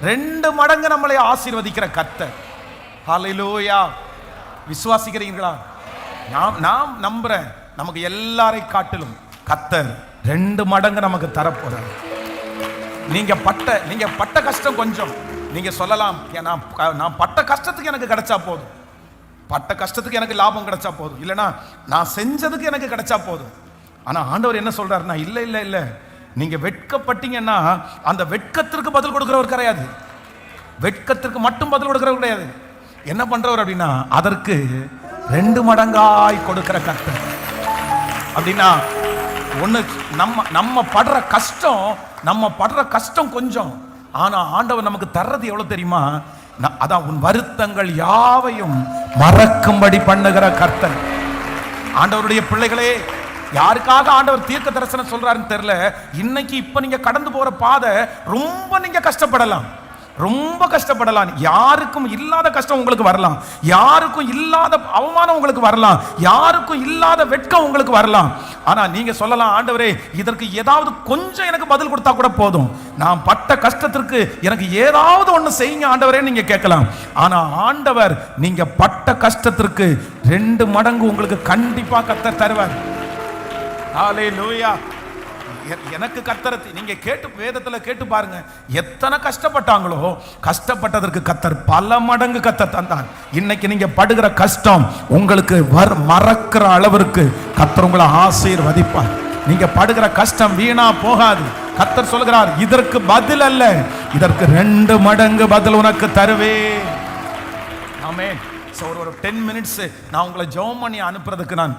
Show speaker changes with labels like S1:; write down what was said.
S1: 2 மடங்கு நம்மளை ஆசீர்வதிக்கிற கர்த்தர். ஹல்லேலூயா. விசுவாசிக்கிறீங்களா? நாம் நம்புறேன், நமக்கு எல்லாரை காட்டிலும் கர்த்தர் 2 மடங்கு நமக்கு தரப்போறார். நீங்க பட்ட கஷ்டம் கொஞ்சம். நீங்க சொல்லலாம், நான் பட்ட கஷ்டத்துக்கு எனக்கு கிடைச்சா போதும், பட்ட கஷ்டத்துக்கு எனக்கு லாபம் கிடைச்சா போதும், இல்லைன்னா நான் செஞ்சதுக்கு எனக்கு கிடைச்சா போதும். ஆனா ஆண்டவர் என்ன சொல்றாருன்னா, இல்ல இல்ல இல்ல, நீங்க வெட்கப்பட்டீங்கன்னா அந்த வெட்கத்திற்கு பதில் கொடுக்கிறவர் கிடையாது, வெட்கத்திற்கு மட்டும் பதில் கொடுக்கிறவர் கிடையாது. என்ன பண்றவர் அப்படின்னா, அதற்கு 2 மடங்காய் கொடுக்கிற கர்த்தர். அப்படின்னா ஒண்ணு, நம்ம படுற கஷ்டம் கொஞ்சம், ஆனா ஆண்டவர் நமக்கு தர்றது எவ்வளவு தெரியுமா? அதான் உன் வருத்தங்கள் யாவையும் மறக்கும்படி பண்ணுகிற கர்த்தர். ஆண்டவருடைய பிள்ளைகளே, யாருக்காக ஆண்டவர் தீர்க்க தரிசனம் சொல்றாருன்னு தெரியல. இன்னைக்கு இப்ப நீங்க கடந்து போற பாதை ரொம்ப நீங்க கஷ்டப்படலாம், ரொம்ப கஷ்டப்படலாம். யாருக்கும் இல்லாத கஷ்டம் உங்களுக்கு வரலாம், யாருக்கும் இல்லாத அவமானம் உங்களுக்கு வரலாம், யாருக்கும் இல்லாத வெட்கம் உங்களுக்கு வரலாம். ஆனா நீங்க சொல்லலாம், ஆண்டவரே இதற்கு ஏதாவது கொஞ்சம் எனக்கு பதில் கொடுத்தா கூட போதும், நான் பட்ட கஷ்டத்திற்கு எனக்கு ஏதாவது ஒண்ணு செய்யுங்க ஆண்டவரே நீங்க கேட்கலாம். ஆனா ஆண்டவர் நீங்க பட்ட கஷ்டத்திற்கு 2 மடங்கு உங்களுக்கு கண்டிப்பா கர்த்தர் தருவார். ஹல்லேலூயா. எனக்கு கர்த்தர் நீங்க கேட்டு வேதத்துல கேட்டு பாருங்க, எத்தனை கஷ்டப்பட்டாங்களோ கஷ்டப்பட்டதற்கு கர்த்தர் பல மடங்கு கர்த்தர் தந்தார். இன்னைக்கு நீங்க படுகிற கஷ்டம் உங்களுக்கு மறக்கிற அளவிற்கு கர்த்தர் உங்களை ஆசீர்வதிப்பார். நீங்க படுகிற கஷ்டம் வீணா போகாது. கர்த்தர் சொல்கிறார், இதற்கு பதில் அல்ல, இதற்கு 2 மடங்கு பதில் உனக்கு தருவேன். ஆமென். ஒரு 10 மினிட்ஸ் நான் உங்களை ஜெபம் பண்ணி அனுப்புறதுக்கு நான்